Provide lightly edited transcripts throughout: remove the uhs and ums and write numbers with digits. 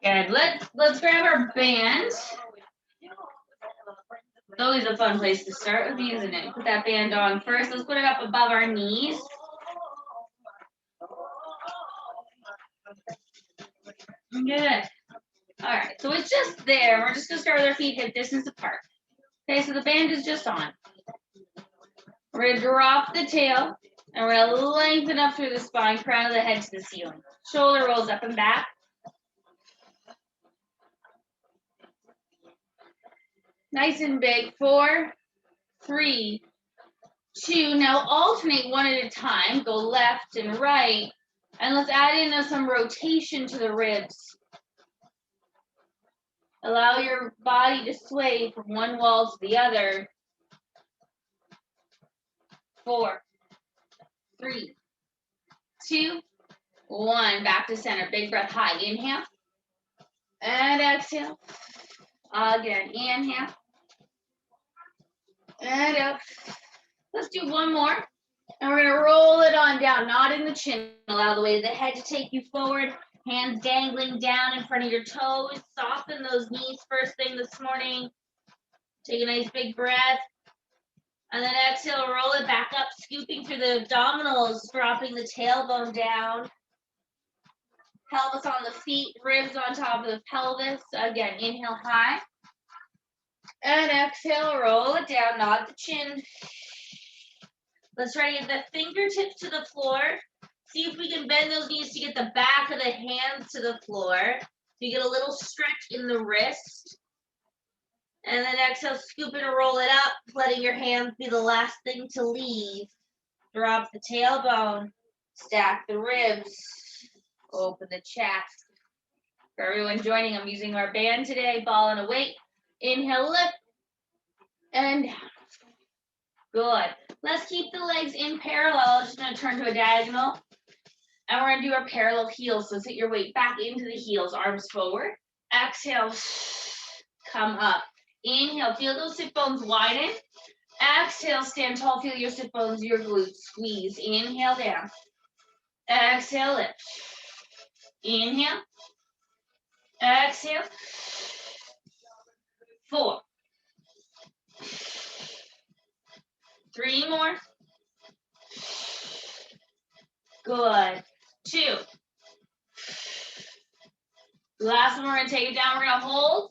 Good. Let's grab our band. It's always a fun place to start with, isn't it? Put that band on first. Let's put it up above our knees. Good. All right, so it's just there. We're just gonna start with our feet hip distance apart. Okay, so the band is just on. We're gonna drop the tail, and we're gonna lengthen up through the spine, crown of the head to the ceiling. Shoulder rolls up and back. Nice and big. 4, 3, 2. Now alternate one at a time. Go left and right, and let's add in some rotation to the ribs. Allow your body to sway from one wall to the other. 4, 3, 2, 1. Back to center. Big breath high. Inhale. And exhale. Again. Inhale. And out. Let's do one more. And we're going to roll it on down. Not in the chin. Allow the weight of the head to take you forward. Hands dangling down in front of your toes. Soften those knees first thing this morning. Take a nice big breath. And then exhale, roll it back up, scooping through the abdominals, dropping the tailbone down. Pelvis on the feet, ribs on top of the pelvis. Again, inhale high. And exhale, roll it down, nod the chin. Let's try to get the fingertips to the floor. See if we can bend those knees to get the back of the hands to the floor. So you get a little stretch in the wrist. And then exhale, scoop it and roll it up, letting your hands be the last thing to leave. Drop the tailbone, stack the ribs, open the chest. For everyone joining, I'm using our band today, ball and a weight. Inhale, lift, and down. Good. Let's keep the legs in parallel. Just going to turn to a diagonal. And we're going to do our parallel heels. So sit your weight back into the heels, arms forward. Exhale, come up. Inhale, feel those sit bones widen. Exhale, stand tall, feel your sit bones, your glutes squeeze. Inhale, down. Exhale, lift. Inhale. Exhale. 4. 3 more. Good. 2. Last one, we're going to take it down. We're going to hold.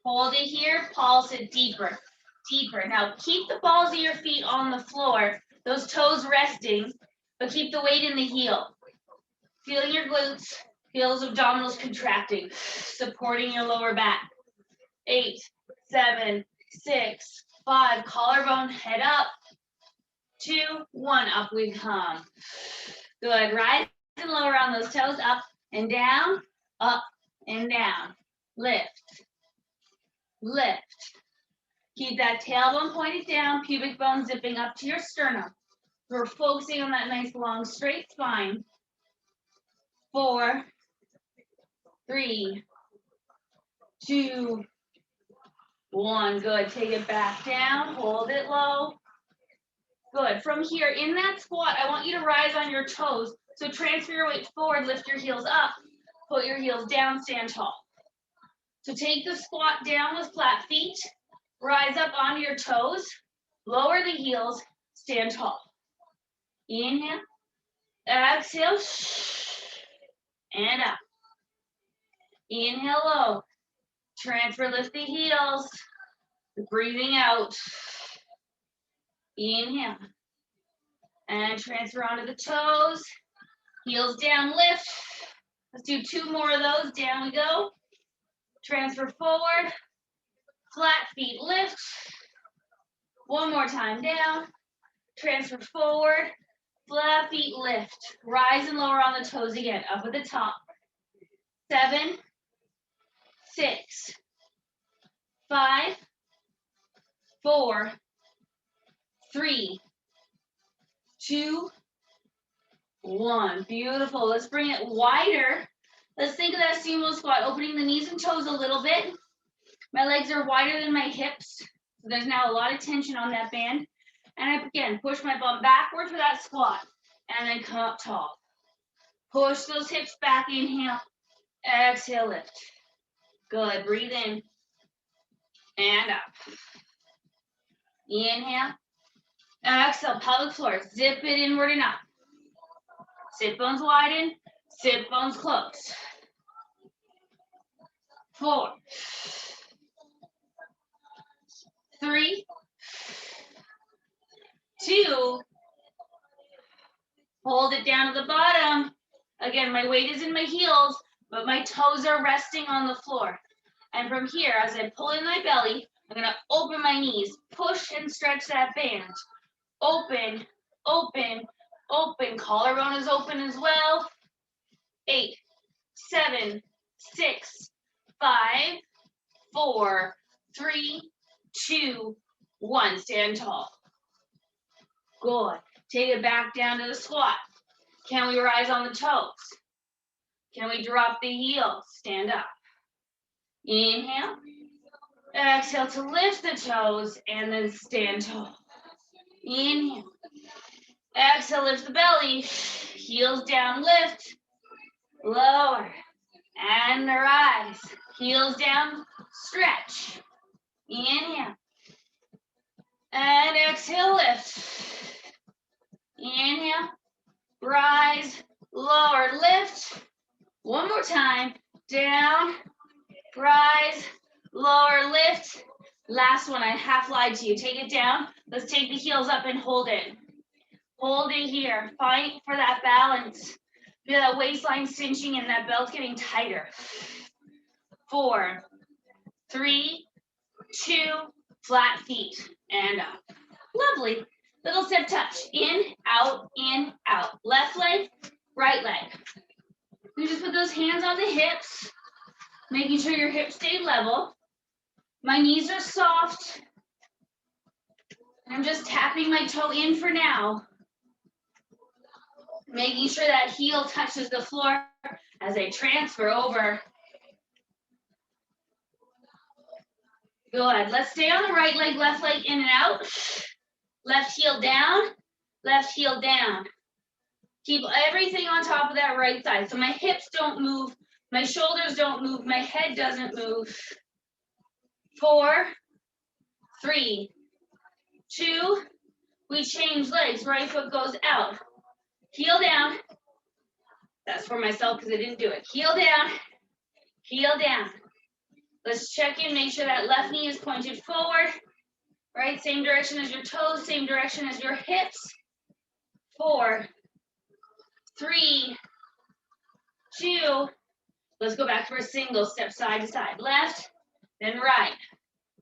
Hold it here. Pulse it deeper. Deeper. Now, keep the balls of your feet on the floor. Those toes resting. But keep the weight in the heel. Feel your glutes. Feel those abdominals contracting. Supporting your lower back. 8, 7, 6, 5. Collarbone, head up. 2, 1. Up we come. Good. Rise and lower on those toes. Up and down. Up and down. Lift. Lift. Keep that tailbone pointed down. Pubic bone zipping up to your sternum. We're focusing on that nice long straight spine. 4, 3, 2, 1. Good. Take it back down. Hold it low. Good. From here, in that squat, I want you to rise on your toes. So transfer your weight forward, lift your heels up, put your heels down, stand tall. So take the squat down with flat feet, rise up onto your toes, lower the heels, stand tall. Inhale, exhale, and up. Inhale low. Transfer, lift the heels. Breathing out. Inhale. And transfer onto the toes. Heels down, lift. Let's do 2 more of those. Down we go. Transfer forward. Flat feet, lift. 1 more time, down. Transfer forward. Flat feet, lift. Rise and lower on the toes again. Up at the top. 7, 6, 5, 4, 3, 2, 1. Beautiful. Let's bring it wider. Let's think of that sumo squat, opening the knees and toes a little bit. My legs are wider than my hips. So there's now a lot of tension on that band. And I, again, push my bum backward for that squat. And then come up tall. Push those hips back. Inhale. Exhale, lift. Good. Breathe in and up. Inhale. Exhale, pelvic floor. Zip it inward and up. Sit bones widen. Sit bones close. 4, 3, 2. Hold it down to the bottom. Again, my weight is in my heels, but my toes are resting on the floor. And from here, as I pull in my belly, I'm going to open my knees, push and stretch that band. Open, open, open. Collarbone is open as well. 8, 7, 6, 5, 4, 3, 2, 1. Stand tall. Good. Take it back down to the squat. Can we rise on the toes? Can we drop the heels? Stand up. Inhale. Exhale to lift the toes and then stand tall. Inhale. Exhale, lift the belly. Heels down, lift. Lower. And rise. Heels down, stretch. Inhale. And exhale, lift. Inhale. Rise. Lower, lift. One more time. Down. Rise. Lower, lift. Last one, I half lied to you. Take it down. Let's take the heels up and hold it. Hold it here. Fight for that balance. Feel that waistline cinching and that belt getting tighter. 4, 3, 2, flat feet, and up. Lovely. Little step touch. In, out, in, out. Left leg, right leg. You just put those hands on the hips, making sure your hips stay level. My knees are soft. I'm just tapping my toe in for now. Making sure that heel touches the floor as I transfer over. Good. Let's stay on the right leg, left leg in and out. Left heel down, left heel down. Keep everything on top of that right side. So my hips don't move, my shoulders don't move, my head doesn't move. 4, 3, 2. We change legs. Right foot goes out. Heel down. That's for myself because I didn't do it. Heel down. Heel down. Let's check in. Make sure that left knee is pointed forward. Right? Same direction as your toes. Same direction as your hips. 4, 3, 2. Let's go back for a single. Step side to side. Left, then right.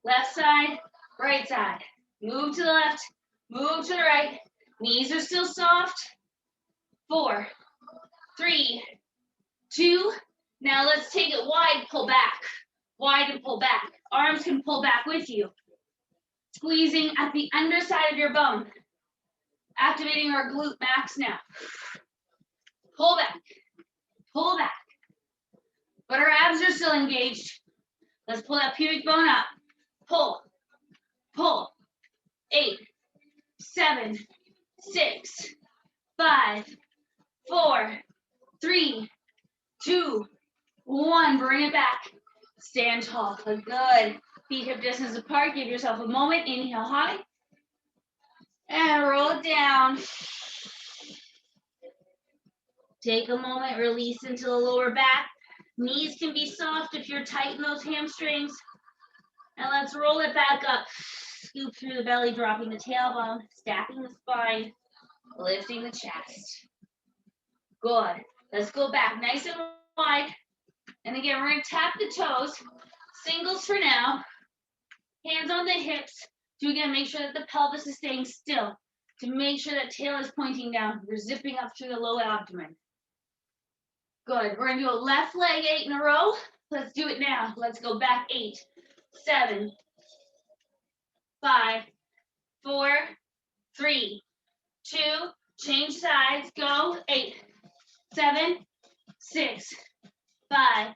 Left side, right side. Move to the left. Move to the right. Knees are still soft. 4, 3, 2. Now let's take it wide, pull back. Wide and pull back. Arms can pull back with you. Squeezing at the underside of your bum. Activating our glute max now. Pull back. Pull back. But our abs are still engaged. Let's pull that pubic bone up. Pull. Pull. 8, 7, 6, 5, 4, 3, 2, 1. Bring it back. Stand tall. Good. Feet hip distance apart. Give yourself a moment. Inhale high. And roll it down. Take a moment. Release into the lower back. Knees can be soft if you're tight in those hamstrings. And let's roll it back up. Scoop through the belly, dropping the tailbone, stacking the spine, lifting the chest. Good. Let's go back nice and wide. And again, we're going to tap the toes. Singles for now. Hands on the hips. To again, make sure that the pelvis is staying still. To make sure that tail is pointing down. We're zipping up through the low abdomen. Good. We're going to do a left leg 8 in a row. Let's do it now. Let's go back 8, 7, 5, 4, 3, 2. Change sides. Go. 8, 7, 6, 5,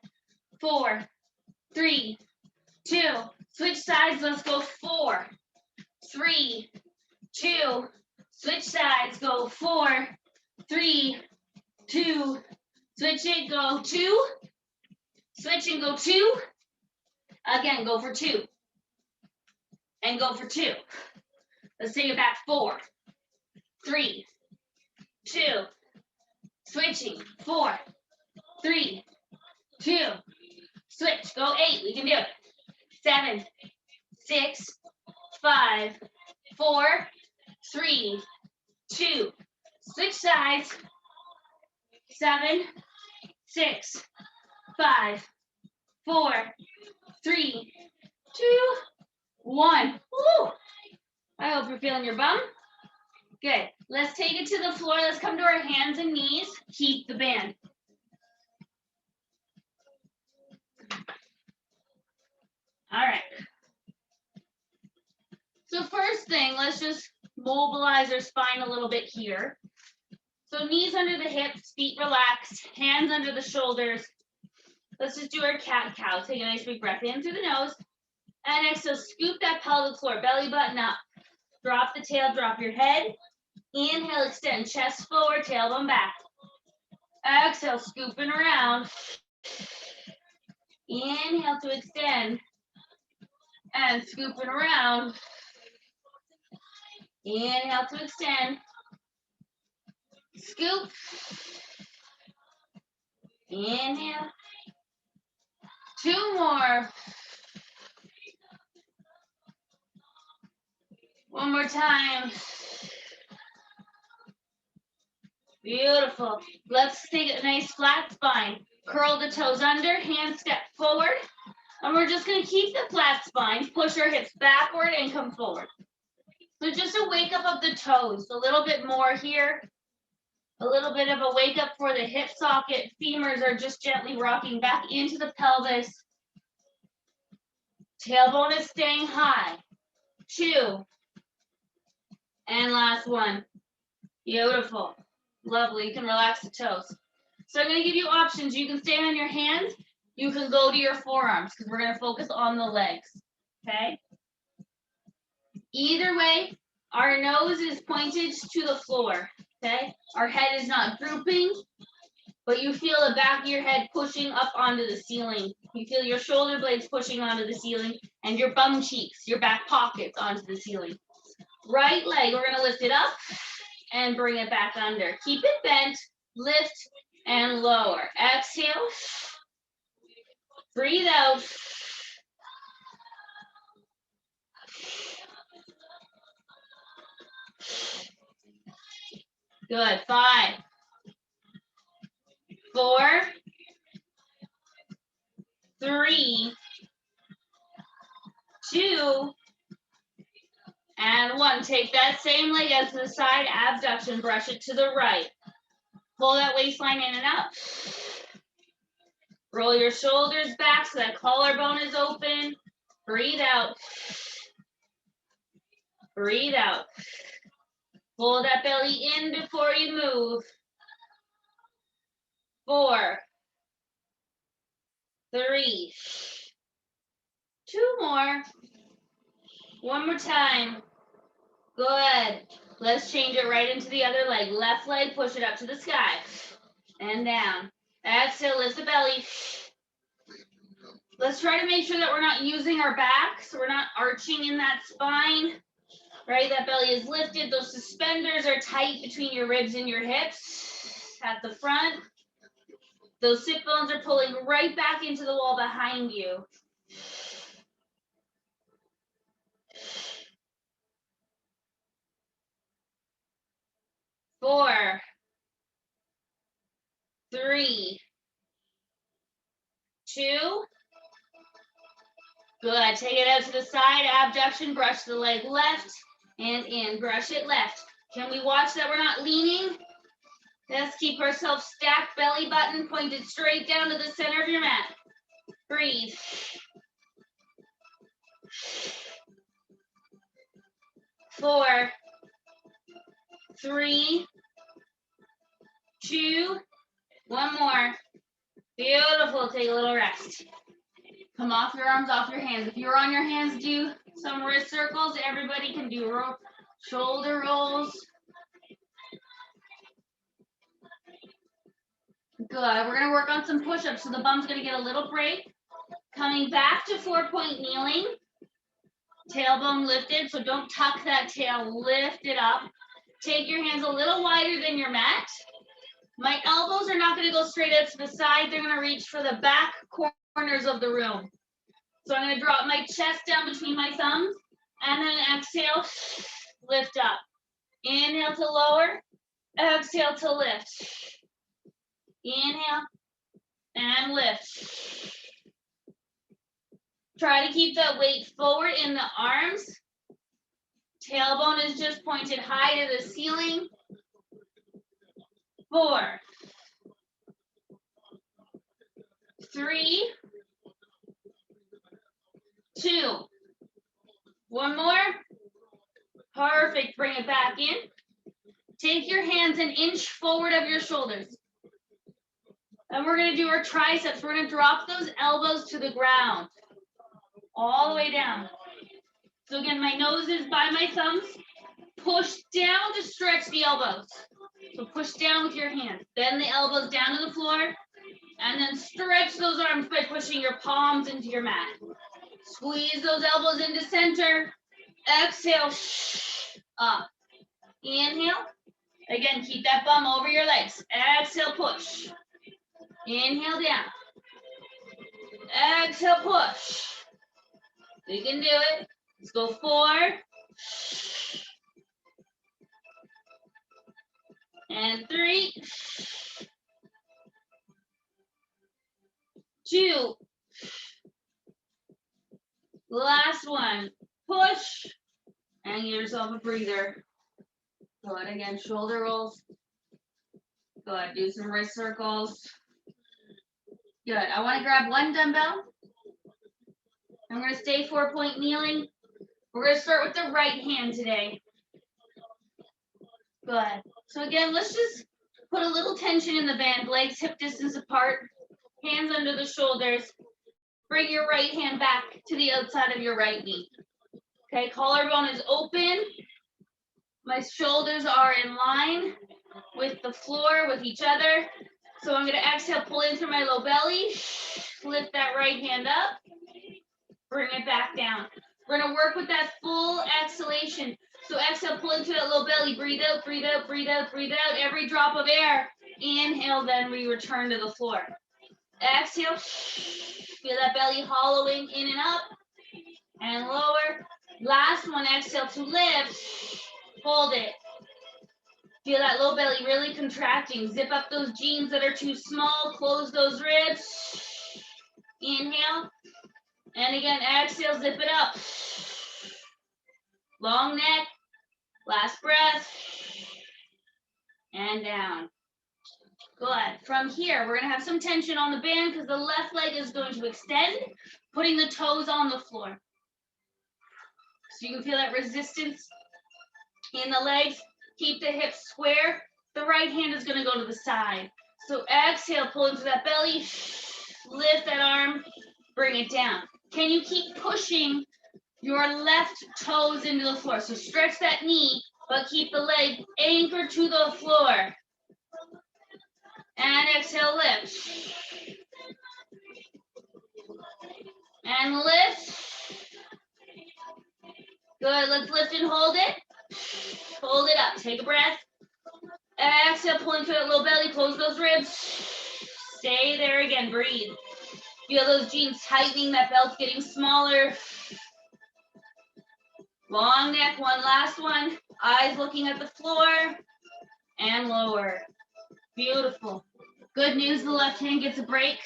4, 3, 2. Switch sides. Let's go. 4, 3, 2. Switch sides. Go. 4, 3, 2. Switch it. Go. 2, Switch and go 2. Again, go for 2. And go for 2. Let's take it back. 4, 3, 2. Switching. 4, 3, 2. Switch. Go 8. We can do it. 7, 6, 5, 4, 3, 2. Switch sides. 7, 6, 5, 4, 3, 2, 1. Woo! I hope you're feeling your bum. Good. Let's take it to the floor. Let's come to our hands and knees. Keep the band. All right. So first thing, let's just mobilize our spine a little bit here. So knees under the hips, feet relaxed, hands under the shoulders. Let's just do our cat-cow. Take a nice big breath in through the nose. And exhale, scoop that pelvic floor, belly button up. Drop the tail, drop your head. Inhale, extend, chest forward, tailbone back. Exhale, scooping around. Inhale to extend. And scooping around. Inhale to extend. Scoop. Inhale. 2 more. 1 more time. Beautiful. Let's take a nice flat spine. Curl the toes under, hands step forward. And we're just going to keep the flat spine, push our hips backward and come forward. So just a wake up of the toes, a little bit more here. A little bit of a wake up for the hip socket. Femurs are just gently rocking back into the pelvis. Tailbone is staying high. 2. And last one. Beautiful. Lovely. You can relax the toes. So I'm going to give you options. You can stay on your hands. You can go to your forearms because we're going to focus on the legs. Okay? Either way, our nose is pointed to the floor. Okay? Our head is not drooping, but you feel the back of your head pushing up onto the ceiling. You feel your shoulder blades pushing onto the ceiling and your bum cheeks, your back pockets onto the ceiling. Right leg, we're going to lift it up and bring it back under. Keep it bent, lift and lower. Exhale. Breathe out. Good. 5, 4, 3, 2, and 1. Take that same leg out to the side, abduction, brush it to the right. Pull that waistline in and up. Roll your shoulders back so that collarbone is open. Breathe out. Breathe out. Pull that belly in before you move. 4, 3, 2 more. 1 more time. Good. Let's change it right into the other leg. Left leg, push it up to the sky. And down. Exhale, lift the belly. Let's try to make sure that we're not using our back, so we're not arching in that spine. Right, that belly is lifted. Those suspenders are tight between your ribs and your hips at the front. Those sit bones are pulling right back into the wall behind you. 4, 3, 2. Good. Take it out to the side. Abduction. Brush the leg left and in. Brush it left. Can we watch that we're not leaning? Let's keep ourselves stacked. Belly button pointed straight down to the center of your mat. Breathe. 4, 3, 2. 1 more. Beautiful. Take a little rest. Come off your arms, off your hands. If you're on your hands, do some wrist circles. Everybody can do shoulder rolls. Good. We're going to work on some push-ups. So the bum's going to get a little break. Coming back to 4-point kneeling. Tailbone lifted, so don't tuck that tail. Lift it up. Take your hands a little wider than your mat. My elbows are not going to go straight out to the side. They're going to reach for the back corners of the room. So I'm going to drop my chest down between my thumbs. And then exhale, lift up. Inhale to lower. Exhale to lift. Inhale and lift. Try to keep that weight forward in the arms. Tailbone is just pointed high to the ceiling. 4, 3, 2. One more. Perfect. Bring it back in. Take your hands an inch forward of your shoulders. And we're going to do our triceps. We're going to drop those elbows to the ground. All the way down. So again, my nose is by my thumbs. Push down to stretch the elbows. So push down with your hands. Bend the elbows down to the floor. And then stretch those arms by pushing your palms into your mat. Squeeze those elbows into center. Exhale, up. Inhale. Again, keep that bum over your legs. Exhale, push. Inhale, down. Exhale, push. We can do it. Let's go 4. And 3. 2. Last one. Push. And give yourself a breather. Good. Again, shoulder rolls. Good. Do some wrist circles. Good. I want to grab one dumbbell. I'm going to stay 4-point kneeling. We're going to start with the right hand today. Good. So again, let's just put a little tension in the band. Legs hip distance apart. Hands under the shoulders. Bring your right hand back to the outside of your right knee. Okay, collarbone is open. My shoulders are in line with the floor, with each other. So I'm going to exhale, pull in through my low belly. Lift that right hand up. Bring it back down. We're going to work with that full exhalation. So exhale, pull into that low belly. Breathe out, breathe out, breathe out, breathe out. Every drop of air. Inhale, then we return to the floor. Exhale. Feel that belly hollowing in and up. And lower. Last one, exhale to lift. Hold it. Feel that low belly really contracting. Zip up those jeans that are too small. Close those ribs. Inhale. And again, exhale, zip it up. Long neck. Last breath. And down. Good. From here, we're going to have some tension on the band because the left leg is going to extend, putting the toes on the floor. So you can feel that resistance in the legs. Keep the hips square. The right hand is going to go to the side. So exhale, pull into that belly. Lift that arm. Bring it down. Can you keep pushing your left toes into the floor? So stretch that knee, but keep the leg anchored to the floor. And exhale, lift. And lift. Good, let's lift and hold it. Hold it up, take a breath. Exhale, pull into that low belly, close those ribs. Stay there again, breathe. Feel those jeans tightening, that belt's getting smaller. Long neck, one last one. Eyes looking at the floor. And lower. Beautiful. Good news, the left hand gets a break.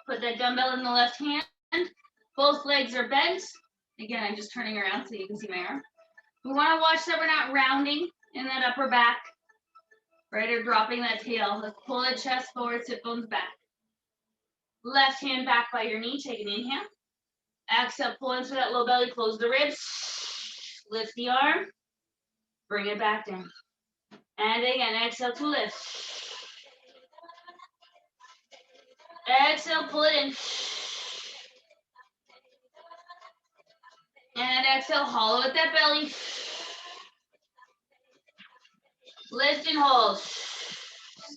Put that dumbbell in the left hand. Both legs are bent. Again, I'm just turning around so you can see my arm. We want to watch that we're not rounding in that upper back, right, or dropping that tail. Let's pull the chest forward, sit bones back. Left hand back by your knee, take an inhale. Exhale, pull into that low belly, close the ribs. Lift the arm, bring it back down. And again, exhale to lift. Exhale, pull it in. And exhale, hollow at that belly. Lift and hold.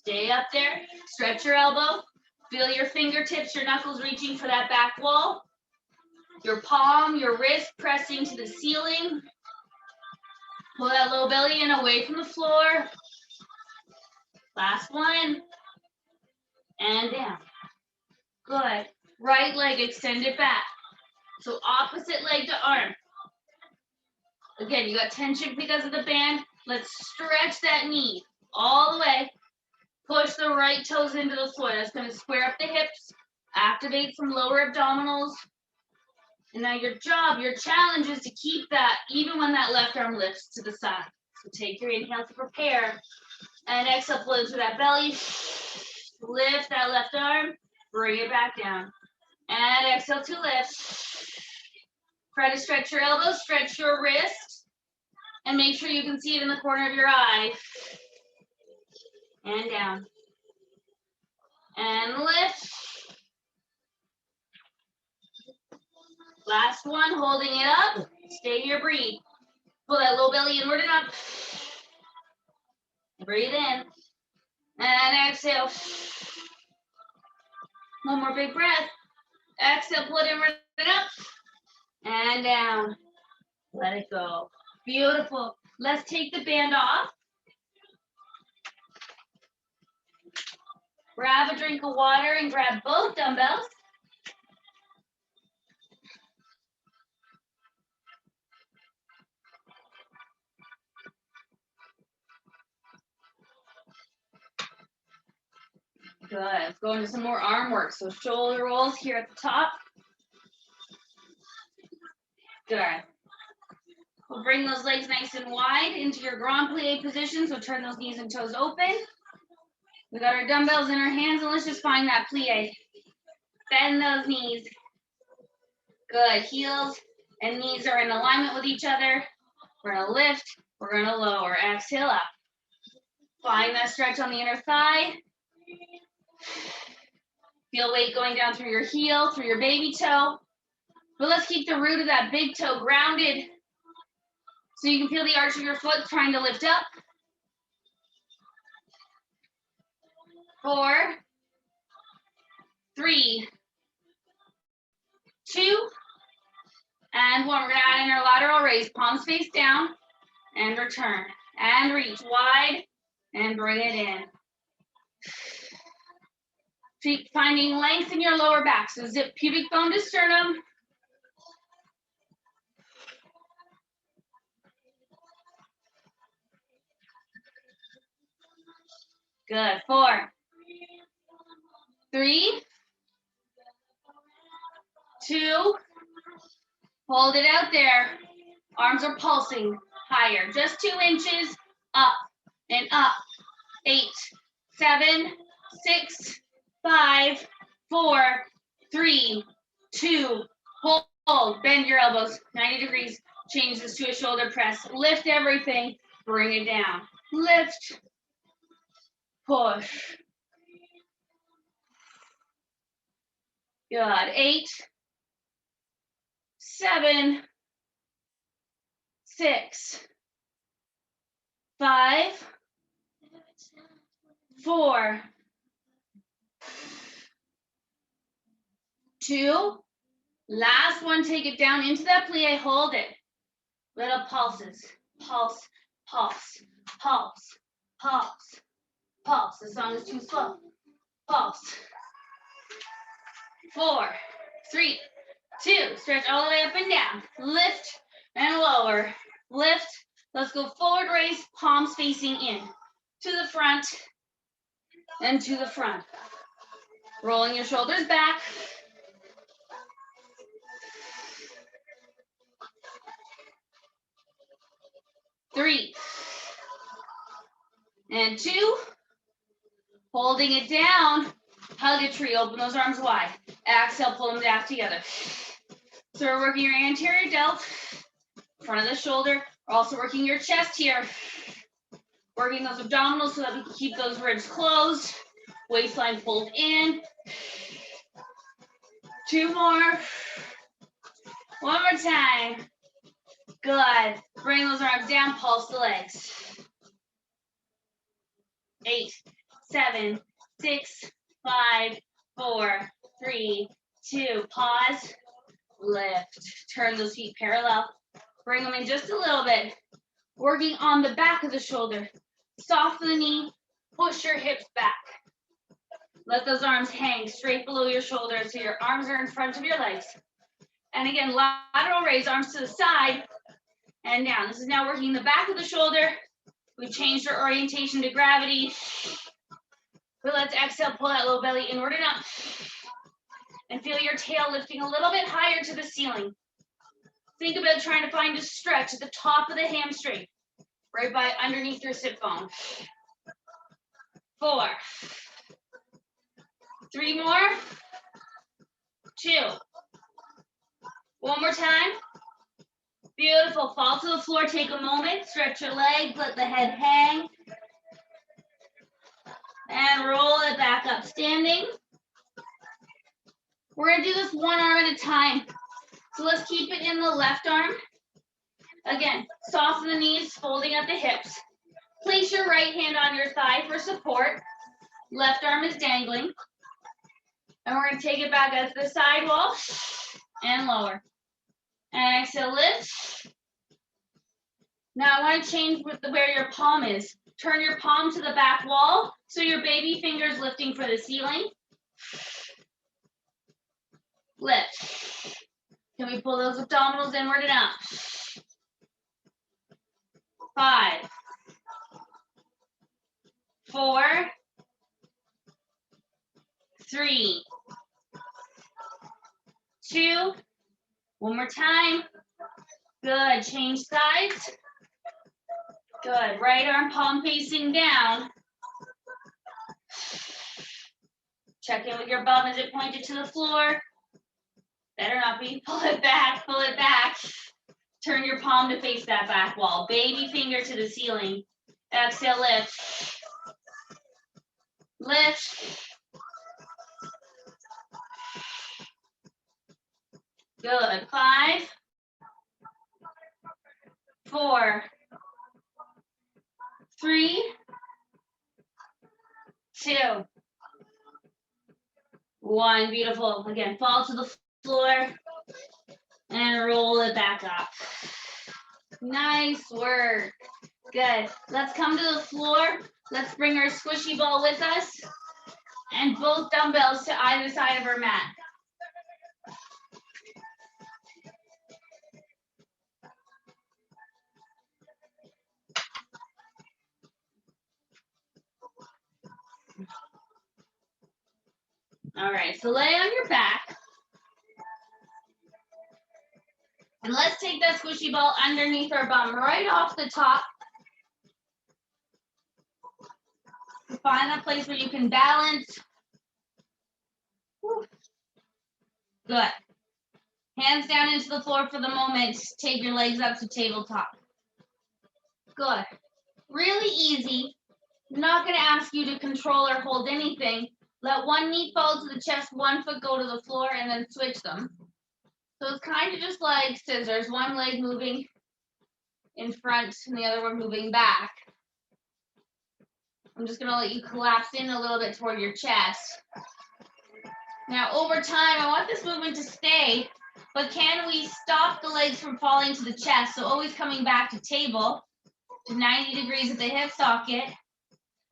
Stay up there. Stretch your elbow. Feel your fingertips, your knuckles reaching for that back wall. Your palm, your wrist pressing to the ceiling. Pull that low belly in away from the floor. Last one. And down. Good. Right leg, extend it back. So opposite leg to arm. Again, you got tension because of the band. Let's stretch that knee all the way. Push the right toes into the floor. That's going to square up the hips. Activate some lower abdominals. And now your challenge is to keep that even when that left arm lifts to the side. So take your inhale to prepare. And exhale, pull into that belly. Lift that left arm. Bring it back down. And exhale to lift. Try to stretch your elbow, stretch your wrist. And make sure you can see it in the corner of your eye. And down. And lift. Last one, holding it up. Stay here, breathe. Pull that low belly inward and up. Breathe in. And exhale. One more big breath. Exhale, pull it inward and up. And down. Let it go. Beautiful. Let's take the band off. Grab a drink of water and grab both dumbbells. Good. Let's go into some more arm work. So shoulder rolls here at the top. Good. We'll bring those legs nice and wide into your grand plie position. So turn those knees and toes open. We got our dumbbells in our hands, and let's just find that plie. Bend those knees. Good. Heels and knees are in alignment with each other. We're going to lift. We're going to lower. Exhale up. Find that stretch on the inner thigh. Feel weight going down through your heel, through your baby toe. But let's keep the root of that big toe grounded so you can feel the arch of your foot trying to lift up. 4, 3, 2, and 1. We're going to add in our lateral raise. Palms face down and return. And reach wide and bring it in. Keep finding length in your lower back. So zip pubic bone to sternum. Good. 4, 3, 2, hold it out there. Arms are pulsing higher. Just 2 inches up and up. 8, 7, 6, 5, 4, 3, 2, hold. Bend your elbows 90 degrees. Change this to a shoulder press. Lift everything. Bring it down. Lift. Push. Good. 8, 7, 6, 5, 4, 2. Last one, take it down into that plie, hold it. Little pulses. Pulse, pulse, pulse, pulse, pulse. The song is too slow. Pulse. 4, 3, 2. Stretch all the way up and down. Lift and lower. Lift. Let's go forward raise, palms facing in. To the front and to the front. Rolling your shoulders back. 3 and 2. Holding it down. Hug a tree. Open those arms wide. Exhale, pull them back together. So we're working your anterior delt, front of the shoulder. We're also working your chest here. Working those abdominals so that we can keep those ribs closed. Waistline pulled in. 2 more. 1 more time. Good. Bring those arms down, pulse the legs. 8, 7, 6, 5, 4, 3, 2, pause, lift. Turn those feet parallel. Bring them in just a little bit. Working on the back of the shoulder. Soften the knee, push your hips back. Let those arms hang straight below your shoulders so your arms are in front of your legs. And again, lateral raise, arms to the side and down. This is now working the back of the shoulder. We changed our orientation to gravity. But let's exhale, pull that low belly inward and up. And feel your tail lifting a little bit higher to the ceiling. Think about trying to find a stretch at the top of the hamstring, right by underneath your sit bone. 4, 3 more, 2. One more time. Beautiful. Fall to the floor. Take a moment. Stretch your legs. Let the head hang. And roll it back up. Standing. We're going to do this one arm at a time. So let's keep it in the left arm. Again, soften the knees, folding at the hips. Place your right hand on your thigh for support. Left arm is dangling. And we're going to take it back as the side wall and lower. And exhale, lift. Now I want to change where your palm is. Turn your palm to the back wall so your baby finger's lifting for the ceiling. Lift. Can we pull those abdominals inward and up? 5, 4, 3, 2. One more time. Good. Change sides. Good. Right arm palm facing down. Check in with your bum. Is it pointed to the floor? Better not be. Pull it back. Pull it back. Turn your palm to face that back wall. Baby finger to the ceiling. Exhale, lift. Lift. Good. 5, 4, 3, 2, 1. Beautiful. Again, fall to the floor and roll it back up. Nice work. Good. Let's come to the floor. Let's bring our squishy ball with us and both dumbbells to either side of our mat. All right, so lay on your back. And let's take that squishy ball underneath our bum, right off the top. Find that place where you can balance. Good. Hands down into the floor for the moment. Take your legs up to tabletop. Good. Really easy. I'm not going to ask you to control or hold anything. Let one knee fall to the chest, one foot go to the floor, and then switch them. So it's kind of just like scissors. One leg moving in front and the other one moving back. I'm just going to let you collapse in a little bit toward your chest. Now, over time, I want this movement to stay, but can we stop the legs from falling to the chest? So always coming back to table, to 90 degrees at the hip socket.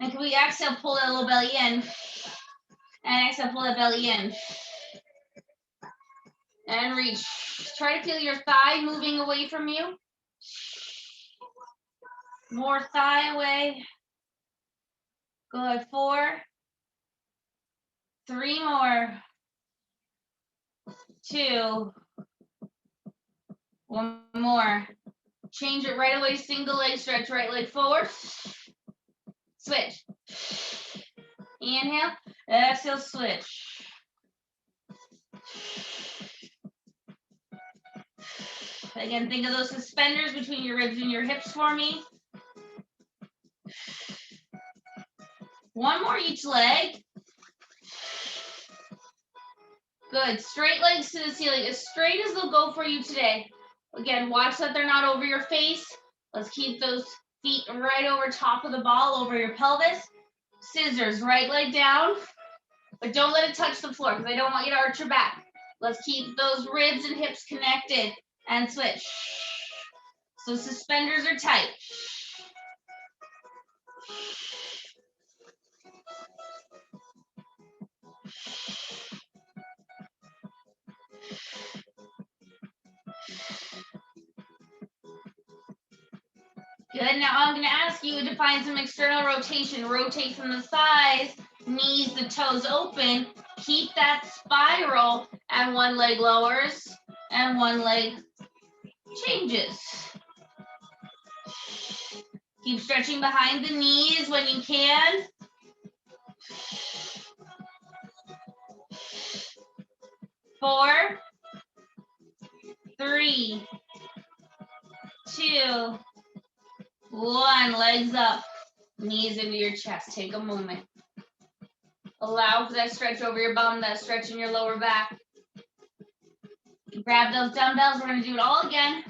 And can we exhale, pull that little belly in? And exhale, pull that belly in. And reach. Try to feel your thigh moving away from you. More thigh away. Good. 4, 3 more. 2. 1 more. Change it right away. Single leg stretch. Right leg forward. Switch. Inhale. Exhale. Switch. Again, think of those suspenders between your ribs and your hips for me. 1 more each leg. Good. Straight legs to the ceiling, as straight as they'll go for you today. Again, watch that they're not over your face. Let's keep those feet right over top of the ball, over your pelvis. Scissors, right leg down, but don't let it touch the floor because I don't want you to arch your back. Let's keep those ribs and hips connected and switch. So suspenders are tight. Good, now I'm gonna ask you to find some external rotation. Rotate from the thighs, knees, the toes open. Keep that spiral, and one leg lowers and one leg changes. Keep stretching behind the knees when you can. Four, three, two, one. Legs up, knees into your chest. Take a moment. Allow for that stretch over your bum, that stretch in your lower back. Grab those dumbbells. We're going to do it all again.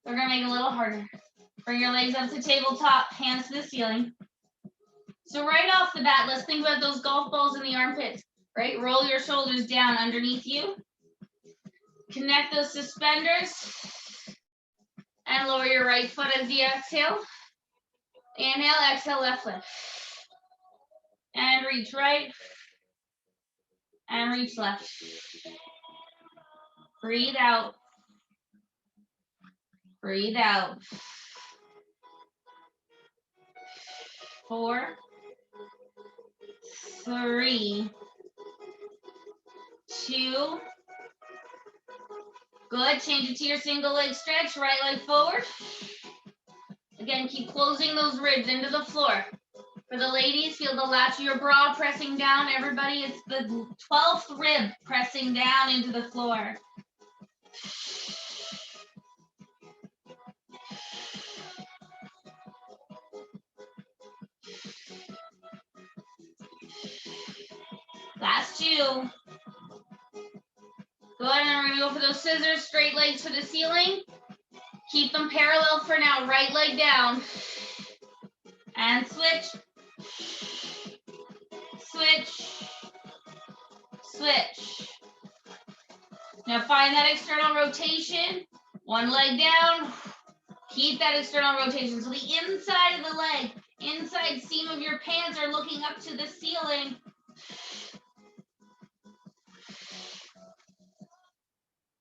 We're going to make it a little harder. Bring your legs up to tabletop, hands to the ceiling. So right off the bat, let's think about those golf balls in the armpits, right? Roll your shoulders down underneath you. Connect those suspenders and lower your right foot as you exhale. Inhale, exhale, left lift. And reach right and reach left. Breathe out. Breathe out. 4, 3, 2. Good. Change it to your single leg stretch. Right leg forward. Again, keep closing those ribs into the floor. For the ladies, feel the latch of your bra pressing down. Everybody, it's the 12th rib pressing down into the floor. Last 2. Good, and then we're gonna go for those scissors, straight legs to the ceiling. Keep them parallel for now. Right leg down. And switch. Switch. Switch. Now find that external rotation. One leg down. Keep that external rotation. So the inside of the leg, inside seam of your pants are looking up to the ceiling.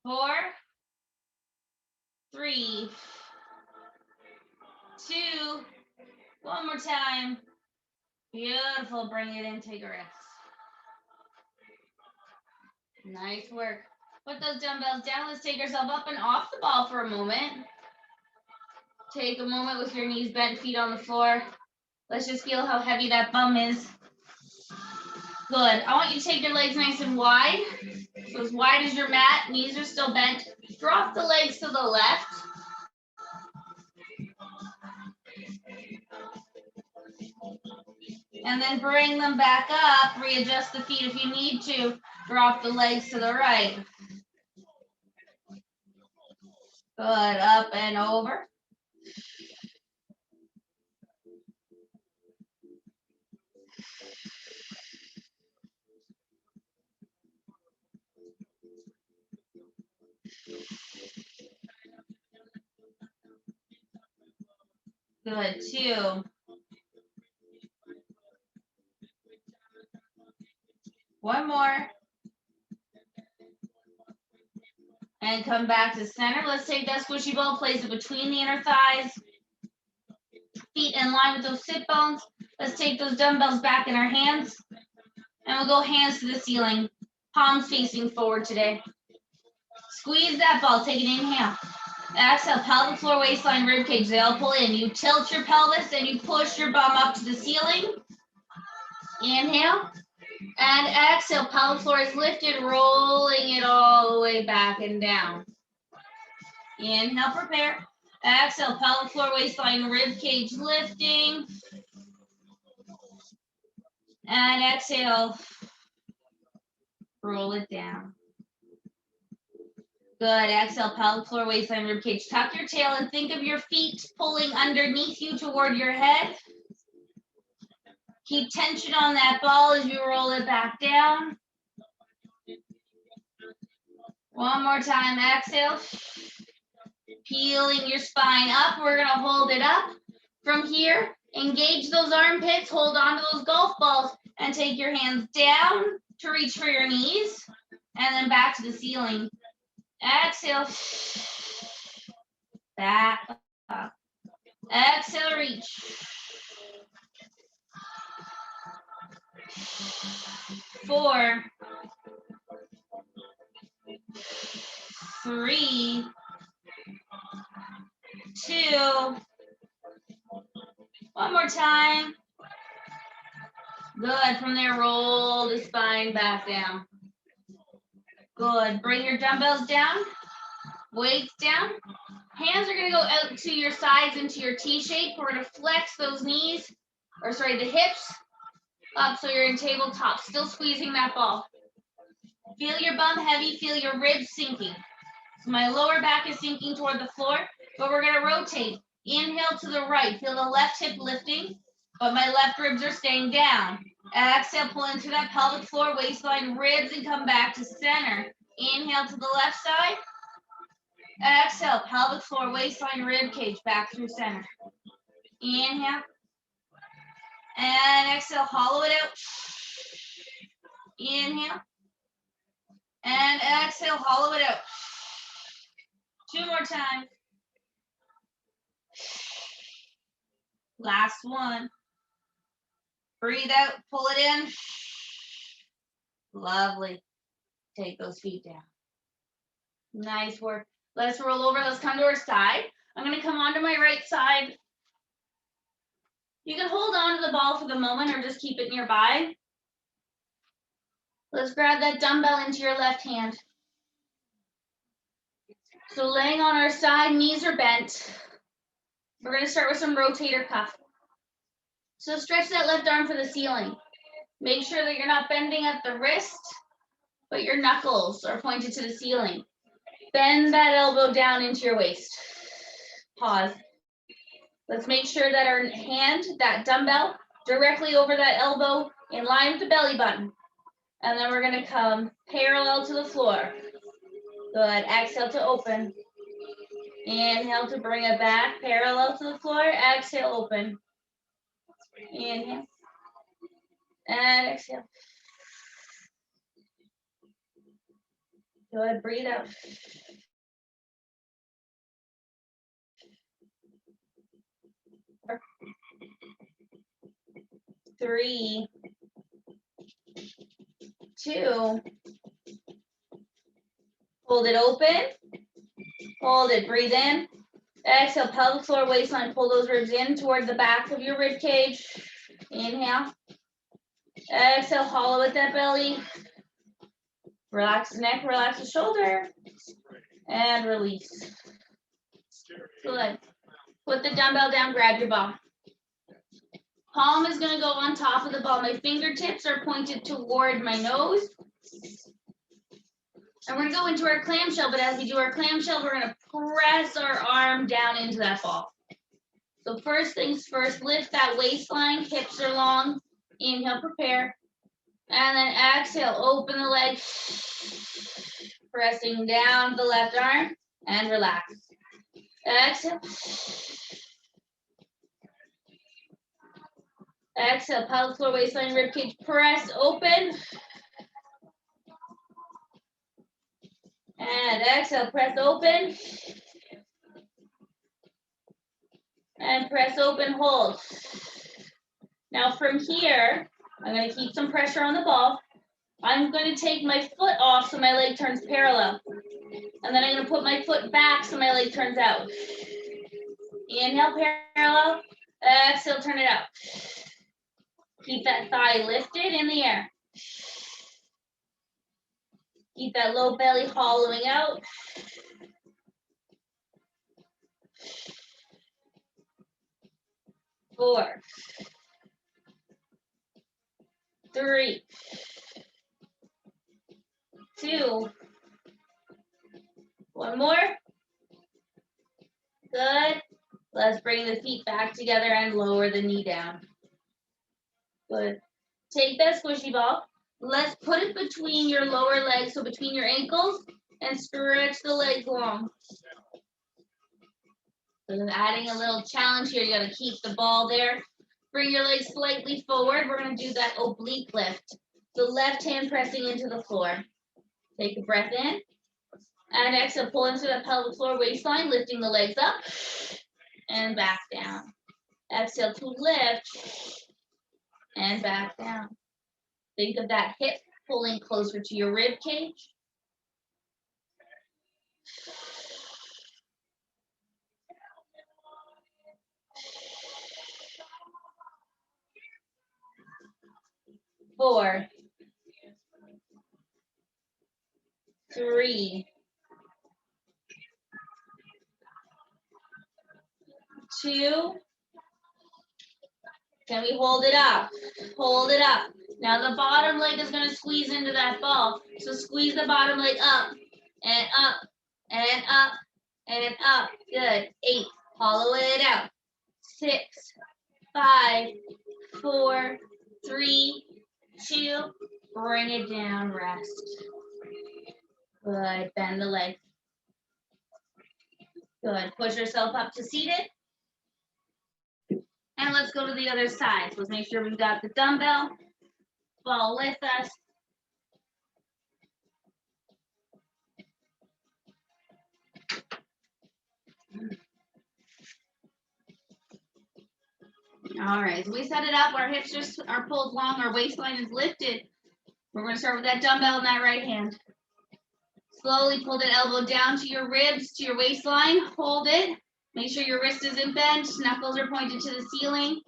4, 3, 2. One more time. Beautiful. Bring it in. Take a rest. Nice work. Put those dumbbells down. Let's take ourselves up and off the ball for a moment. Take a moment with your knees bent, feet on the floor. Let's just feel how heavy that bum is. Good. I want you to take your legs nice and wide. So as wide as your mat, knees are still bent. Drop the legs to the left. And then bring them back up. Readjust the feet if you need to. Drop the legs to the right. Good. Up and over. Good. 2. One more. And come back to center. Let's take that squishy ball, place it between the inner thighs. Feet in line with those sit bones. Let's take those dumbbells back in our hands. And we'll go hands to the ceiling. Palms facing forward today. Squeeze that ball. Take an inhale. Exhale, pelvic floor, waistline, ribcage. They all pull in. You tilt your pelvis and you push your bum up to the ceiling. Inhale. And exhale, pelvic floor is lifted, rolling it all the way back and down. Inhale, prepare. Exhale, pelvic floor, waistline, rib cage lifting. And exhale, roll it down. Good. Exhale, pelvic floor, waistline, rib cage. Tuck your tail and think of your feet pulling underneath you toward your head. Keep tension on that ball as you roll it back down. One more time, exhale. Peeling your spine up, we're gonna hold it up. From here, engage those armpits, hold on to those golf balls, and take your hands down to reach for your knees, and then back to the ceiling. Exhale, back up. Exhale, reach. 4, 3, 2, one more time. Good. From there, roll the spine back down. Good. Bring your dumbbells down, weights down. Hands are going to go out to your sides into your T shape. We're going to flex those knees, the hips up so you're in tabletop, still squeezing that ball. Feel your bum heavy, feel your ribs sinking. So my lower back is sinking toward the floor, but we're going to rotate. Inhale to the right, feel the left hip lifting, but my left ribs are staying down. Exhale, pull into that pelvic floor, waistline, ribs, and come back to center. Inhale to the left side. Exhale, pelvic floor, waistline, rib cage, back through center. Inhale. And exhale, hollow it out. Inhale. And exhale, hollow it out. 2 more times. Last one. Breathe out, pull it in. Lovely. Take those feet down. Nice work. Let's roll over. Let's come to our side. I'm going to come onto my right side. You can hold on to the ball for the moment or just keep it nearby. Let's grab that dumbbell into your left hand. So laying on our side, knees are bent. We're going to start with some rotator cuff. So stretch that left arm for the ceiling. Make sure that you're not bending at the wrist, but your knuckles are pointed to the ceiling. Bend that elbow down into your waist. Pause. Let's make sure that our hand, that dumbbell, directly over that elbow, in line with the belly button. And then we're going to come parallel to the floor. Good. Exhale to open. Inhale to bring it back, parallel to the floor. Exhale, open. Inhale. And exhale. Good. Breathe out. Three, 2. Hold it open. Hold it. Breathe in. Exhale, pelvic floor, waistline. Pull those ribs in towards the back of your rib cage. Inhale. Exhale, hollow with that belly. Relax the neck, relax the shoulder. And release. Good. Put the dumbbell down, grab your ball. Palm is going to go on top of the ball. My fingertips are pointed toward my nose. And we're going to go into our clamshell, but as we do our clamshell, we're going to press our arm down into that ball. So first things first, lift that waistline, hips are long. Inhale, prepare. And then exhale, open the leg. Pressing down the left arm and relax. Exhale. Exhale, pelvic floor, waistline, rib cage, press open. And exhale, press open. And press open, hold. Now from here, I'm going to keep some pressure on the ball. I'm going to take my foot off so my leg turns parallel. And then I'm going to put my foot back so my leg turns out. Inhale, parallel. Exhale, turn it out. Keep that thigh lifted in the air. Keep that low belly hollowing out. Four, 3, 2, one more. Good. Let's bring the feet back together and lower the knee down. Good. Take that squishy ball. Let's put it between your lower legs, so between your ankles, and stretch the legs long. So adding a little challenge here. You got to keep the ball there. Bring your legs slightly forward. We're going to do that oblique lift. The left hand pressing into the floor. Take a breath in. And exhale, pull into the pelvic floor waistline, lifting the legs up and back down. Exhale to lift and back down. Think of that hip pulling closer to your rib cage. Four, three, two. Can we hold it up? Hold it up. Now the bottom leg is going to squeeze into that ball. So squeeze the bottom leg up and up and up and up. Good. 8. Hollow it out. 6, 5, 4, 3, 2. Bring it down. Rest. Good. Bend the leg. Good. Push yourself up to seated. And let's go to the other side. So let's make sure we've got the dumbbell, ball with us. All right, so we set it up. Our hips are pulled long. Our waistline is lifted. We're going to start with that dumbbell in that right hand. Slowly pull that elbow down to your ribs, to your waistline. Hold it. Make sure your wrist isn't bent. Knuckles are pointed to the ceiling.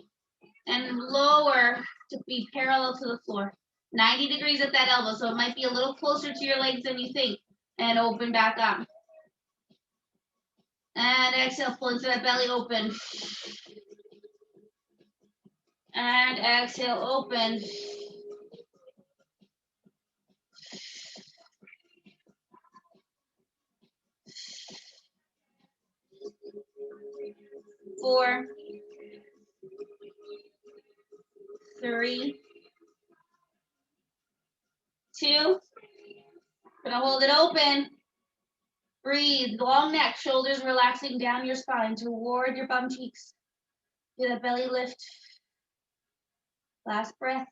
And lower to be parallel to the floor. 90 degrees at that elbow, so it might be a little closer to your legs than you think. And open back up. And exhale, pull into that belly, open. And exhale, open. Four, 3, 2. Gonna hold it open. Breathe. Long neck, shoulders relaxing down your spine toward your bum cheeks. Do that belly lift. Last breath.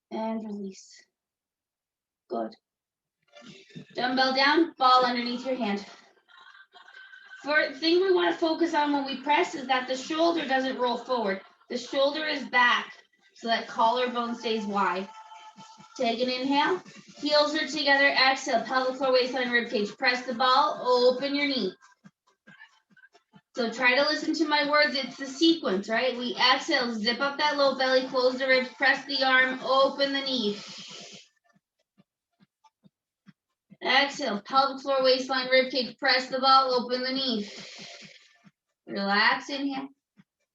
And release. Good. Dumbbell down, ball underneath your hand. The thing we want to focus on when we press is that the shoulder doesn't roll forward. The shoulder is back so that collarbone stays wide. Take an inhale. Heels are together. Exhale. Pelvic floor, waistline, ribcage. Press the ball. Open your knee. So try to listen to my words. It's the sequence, right? We exhale. Zip up that low belly. Close the ribs. Press the arm. Open the knee. Exhale. Pelvic floor, waistline, ribcage. Press the ball. Open the knee. Relax. Inhale.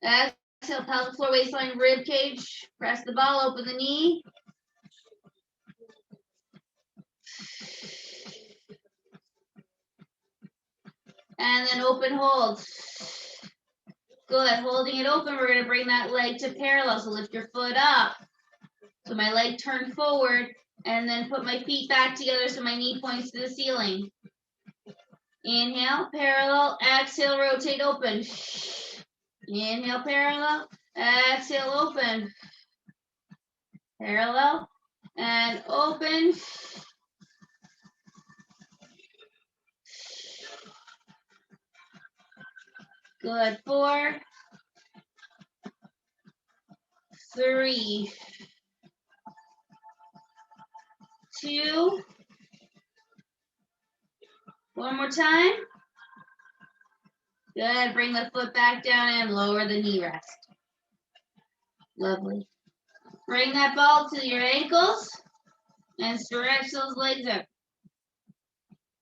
Exhale. Pelvic floor, waistline, ribcage. Press the ball. Open the knee. And then open hold. Good. Holding it open, we're going to bring that leg to parallel. So lift your foot up. So my leg turned forward. And then put my feet back together so my knee points to the ceiling. Inhale, parallel. Exhale, rotate, open. Inhale, parallel. Exhale, open. Parallel. And open. Good. 4, 3, 2. One more time. Good. Bring the foot back down and lower the knee rest. Lovely. Bring that ball to your ankles and stretch those legs out.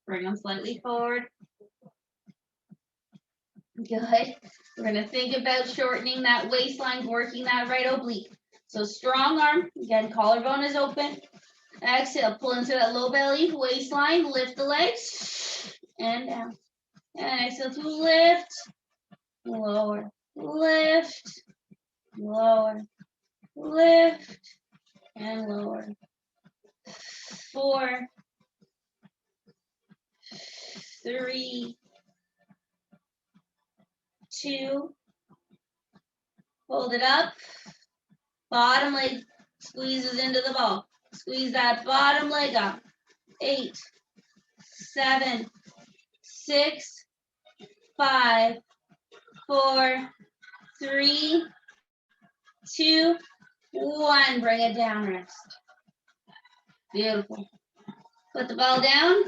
Bring them slightly forward. Good. We're going to think about shortening that waistline, working that right oblique. So strong arm. Again, collarbone is open. Exhale, pull into that low belly, waistline, lift the legs, and down. And exhale to lift, lower, lift, lower. lift, and lower. 4, 3, 2, hold it up. Bottom leg squeezes into the ball. Squeeze that bottom leg up. 8, 7, 6, 5, 4, 3, 2, 1. Bring it down, rest. Beautiful. Put the ball down,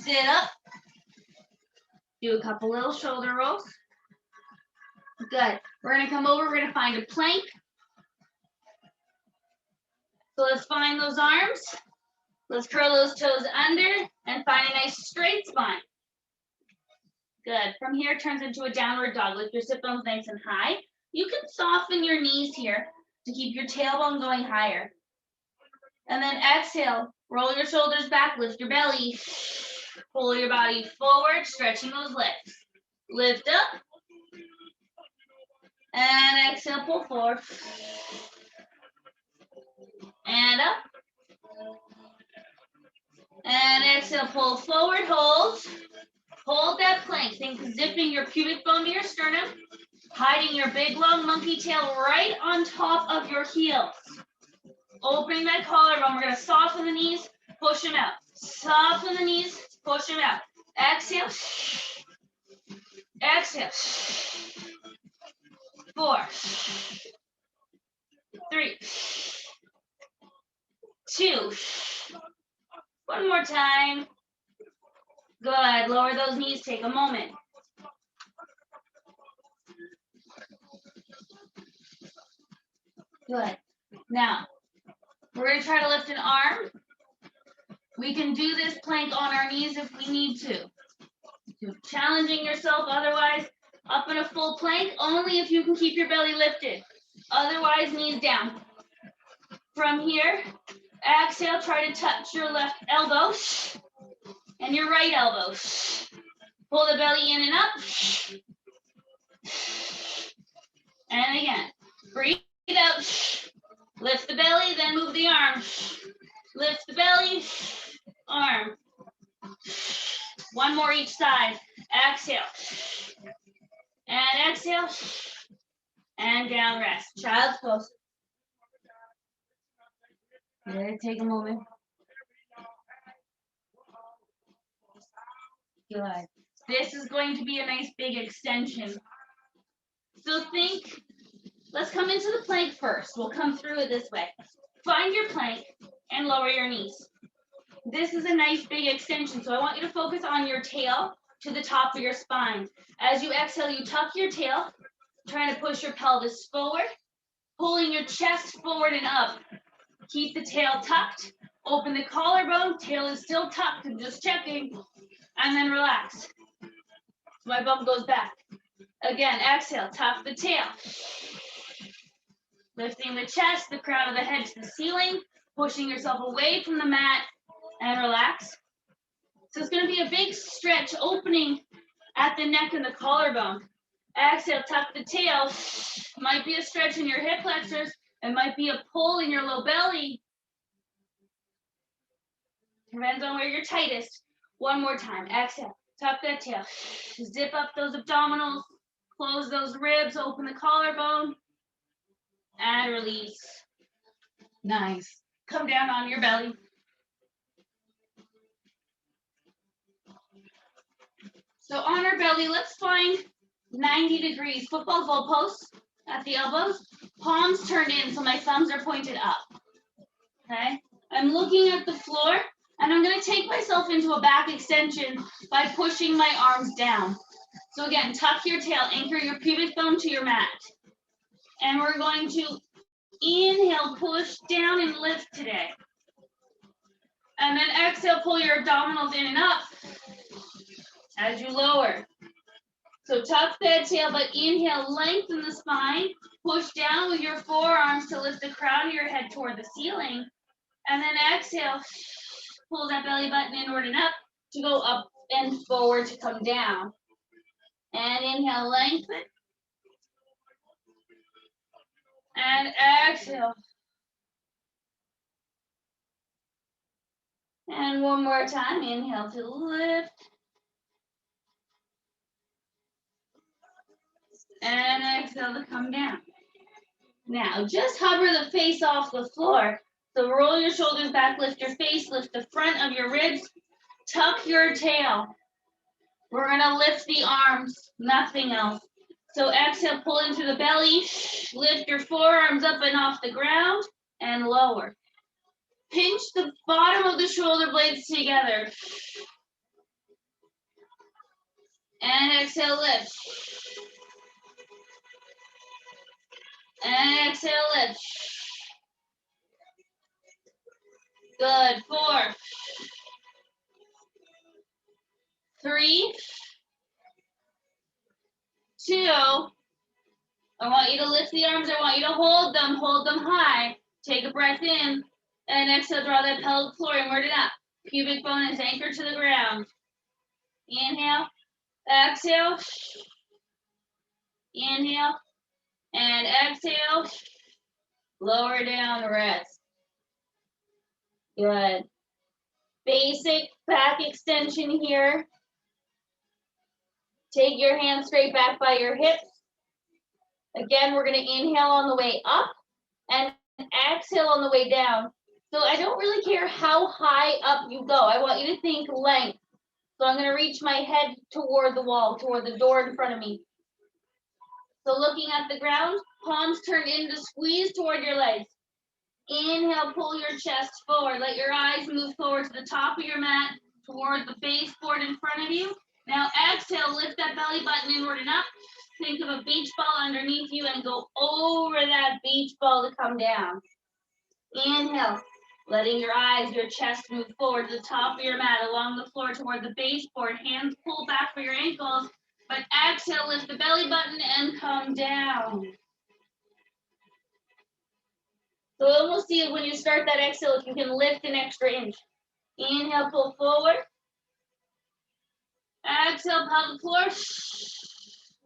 sit up. Do a couple little shoulder rolls. Good. We're going to come over, we're going to find a plank. So let's find those arms. Let's curl those toes under and find a nice straight spine. Good. From here, it turns into a downward dog. Lift your sit bones nice and high. You can soften your knees here to keep your tailbone going higher. And then exhale. Roll your shoulders back. Lift your belly. Pull your body forward, stretching those legs. Lift up. And exhale, pull forward. And up. And exhale, pull forward, hold. Hold that plank. Think zipping your pubic bone to your sternum, hiding your big long monkey tail right on top of your heels. Opening that collarbone. We're going to soften the knees, push them out. Soften the knees, push them out. Exhale. Exhale. 4, 3, 2. One more time. Good. Lower those knees. Take a moment. Good. Now, we're going to try to lift an arm. We can do this plank on our knees if we need to. You're challenging yourself otherwise. Up in a full plank, only if you can keep your belly lifted. Otherwise, knees down. From here, exhale, try to touch your left elbow and your right elbow. Pull the belly in and up. And again, breathe out. Lift the belly, then move the arm. Lift the belly, arm. One more each side. Exhale. And exhale. And down, rest. Child's pose. Take a moment. Good. This is going to be a nice big extension. So think, let's come into the plank first. We'll come through it this way. Find your plank and lower your knees. This is a nice big extension, so I want you to focus on your tail to the top of your spine. As you exhale, you tuck your tail, trying to push your pelvis forward, pulling your chest forward and up. Keep the tail tucked, open the collarbone, tail is still tucked, I'm just checking, and then relax. So my bum goes back. Again, exhale, tuck the tail. Lifting the chest, the crown of the head to the ceiling, pushing yourself away from the mat, and relax. So it's going to be a big stretch opening at the neck and the collarbone. Exhale, tuck the tail. Might be a stretch in your hip flexors. It might be a pull in your low belly. Depends on where you're tightest. One more time. Exhale, tuck that tail. Zip up those abdominals. Close those ribs. Open the collarbone. And release. Nice. Come down on your belly. So on our belly, let's find 90 degrees. Football goalposts at the elbows. Palms turned in, so my thumbs are pointed up. Okay? I'm looking at the floor, and I'm going to take myself into a back extension by pushing my arms down. So again, tuck your tail, anchor your pubic bone to your mat. And we're going to inhale, push down and lift today. And then exhale, pull your abdominals in and up as you lower. So tuck that tail, but inhale, lengthen the spine. Push down with your forearms to lift the crown of your head toward the ceiling. And then exhale, pull that belly button inward and up to go up and forward to come down. And inhale, lengthen. And exhale. And one more time, inhale to lift. And exhale to come down. Now, just hover the face off the floor. So roll your shoulders back, lift your face, lift the front of your ribs, tuck your tail. We're gonna lift the arms, nothing else. So exhale, pull into the belly, lift your forearms up and off the ground, and lower. Pinch the bottom of the shoulder blades together. And exhale, lift. And exhale, lift. Good. 4, 3, 2. I want you to lift the arms. I want you to hold them high. Take a breath in, and exhale, draw that pelvic floor inward and up. Pubic bone is anchored to the ground. Inhale, exhale, inhale, and exhale. Lower down, rest. Good. Basic back extension here. Take your hands straight back by your hips. Again, we're going to inhale on the way up and exhale on the way down. So I don't really care how high up you go. I want you to think length. So I'm going to reach my head toward the wall, toward the door in front of me. So looking at the ground, palms turned in to squeeze toward your legs. Inhale, pull your chest forward. Let your eyes move forward to the top of your mat, toward the baseboard in front of you. Now exhale, lift that belly button inward and up. Think of a beach ball underneath you and go over that beach ball to come down. Inhale, letting your eyes, your chest move forward to the top of your mat, along the floor toward the baseboard. Hands pull back for your ankles, but exhale, lift the belly button and come down. So almost see when you start that exhale, if you can lift an extra inch. Inhale, pull forward. Exhale, pelvic floor.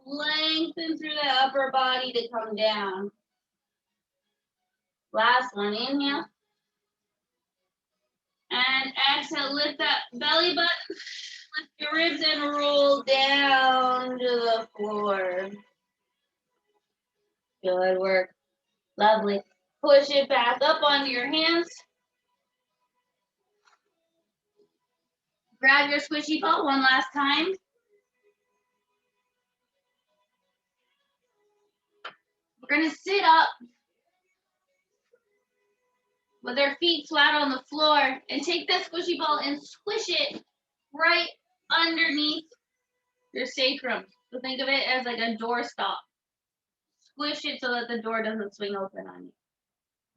Lengthen through the upper body to come down. Last one, inhale. And exhale, lift that belly button. Lift your ribs and roll down to the floor. Good work. Lovely. Push it back up onto your hands. Grab your squishy ball one last time. We're going to sit up with our feet flat on the floor and take that squishy ball and squish it right underneath your sacrum. So think of it as like a door stop. Squish it so that the door doesn't swing open on you,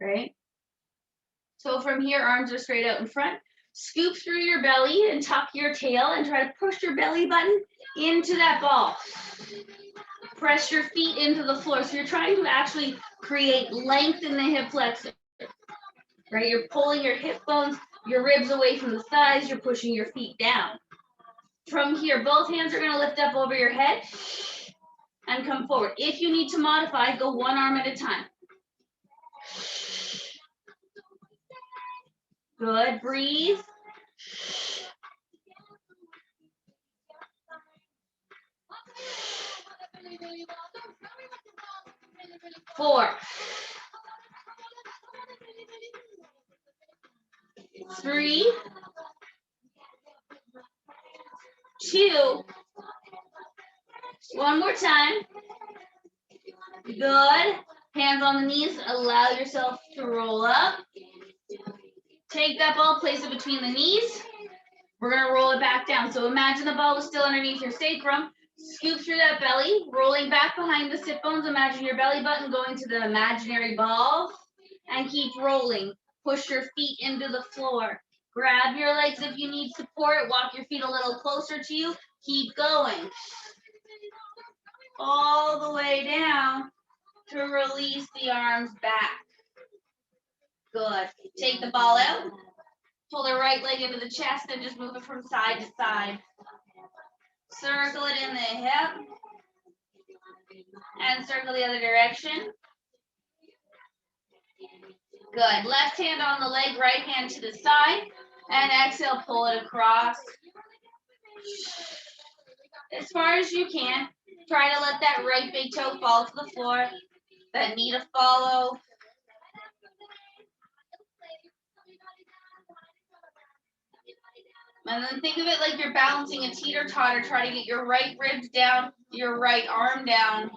right? So from here, arms are straight out in front. Scoop through your belly and tuck your tail and try to push your belly button into that ball. Press your feet into the floor. So you're trying to actually create length in the hip flexor, right? You're pulling your hip bones, your ribs away from the thighs. You're pushing your feet down. From here, both hands are going to lift up over your head and come forward. If you need to modify, go one arm at a time. Good, breathe. Four. 3, 2. One more time. Good. Hands on the knees. Allow yourself to roll up. Take that ball, place it between the knees. We're going to roll it back down. So imagine the ball is still underneath your sacrum. Scoop through that belly, rolling back behind the sit bones. Imagine your belly button going to the imaginary ball. And keep rolling. Push your feet into the floor. Grab your legs if you need support. Walk your feet a little closer to you. Keep going. All the way down to release the arms back. Good. Take the ball out. Pull the right leg into the chest and just move it from side to side. Circle it in the hip. And circle the other direction. Good. Left hand on the leg, right hand to the side. And exhale, pull it across. As far as you can. Try to let that right big toe fall to the floor. That knee to follow. And then think of it like you're balancing a teeter-totter. Try to get your right ribs down, your right arm down.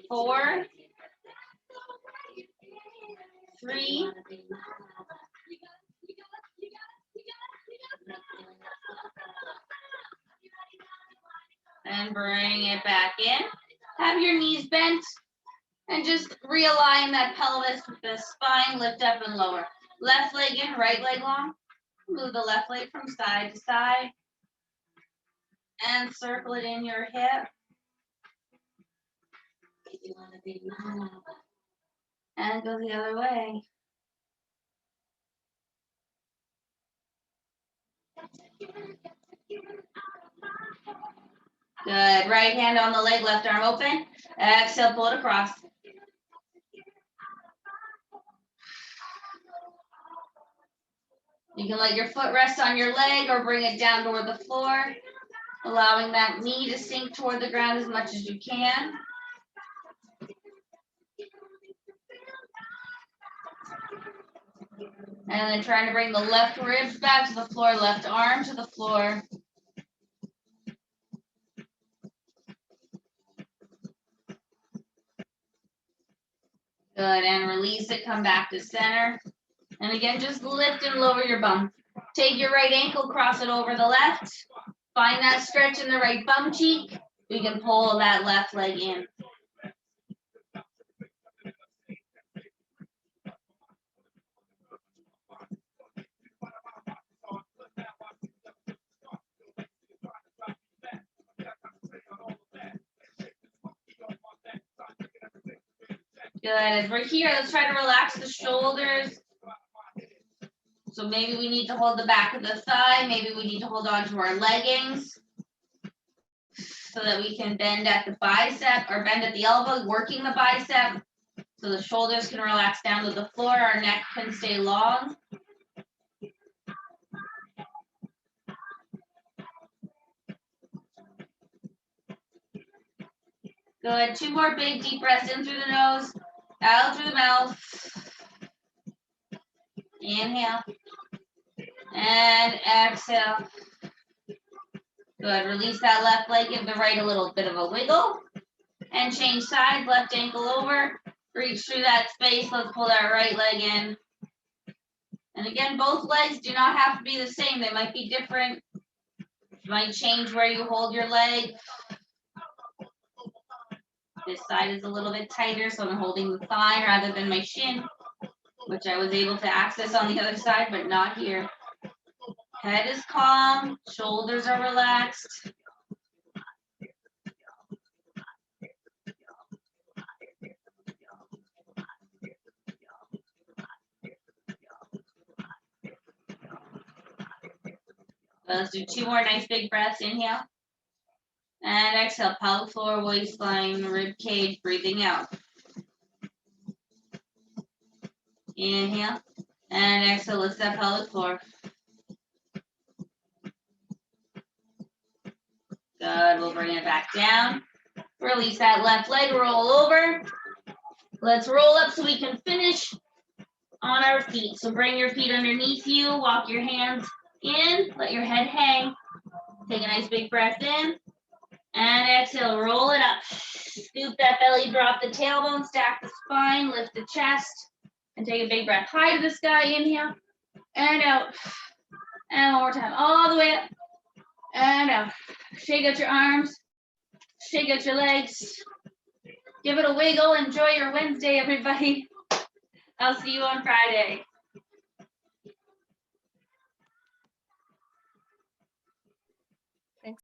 4, 3, and bring it back in. Have your knees bent and just realign that pelvis with the spine, lift up and lower. Left leg in, right leg long. Move the left leg from side to side and circle it in your hip. And go the other way. Good. Right hand on the leg, left arm open. Exhale, pull it across. You can let your foot rest on your leg or bring it down toward the floor, allowing that knee to sink toward the ground as much as you can. And then trying to bring the left ribs back to the floor, left arm to the floor. Good, and release it, come back to center. And again, just lift and lower your bum. Take your right ankle, cross it over the left. Find that stretch in the right bum cheek. We can pull that left leg in. Good, as we're here, let's try to relax the shoulders. So maybe we need to hold the back of the thigh, maybe we need to hold on to our leggings so that we can bend at the bicep or bend at the elbow, working the bicep so the shoulders can relax down to the floor, our neck can stay long. Good, 2 more big deep breaths in through the nose, out through the mouth. Inhale and exhale. Good, release that left leg, give the right a little bit of a wiggle and change sides, left ankle over, reach through that space, let's pull that right leg in. And again, both legs do not have to be the same, they might be different. You might change where you hold your leg. This side is a little bit tighter, so I'm holding the thigh rather than my shin, which I was able to access on the other side, but not here. Head is calm, shoulders are relaxed. Let's do 2 more nice big breaths. Inhale. And exhale, pelvic floor, waistline, rib cage, breathing out. Inhale. And exhale, lift that pelvic floor. Good, we'll bring it back down. Release that left leg, roll over. Let's roll up so we can finish on our feet. So bring your feet underneath you, walk your hands in, let your head hang. Take a nice big breath in. And exhale, roll it up. Scoop that belly, drop the tailbone, stack the spine, lift the chest, and take a big breath high to the sky. Inhale, and out. And one more time, all the way up, and out. Shake out your arms, shake out your legs. Give it a wiggle. Enjoy your Wednesday, everybody. I'll see you on Friday.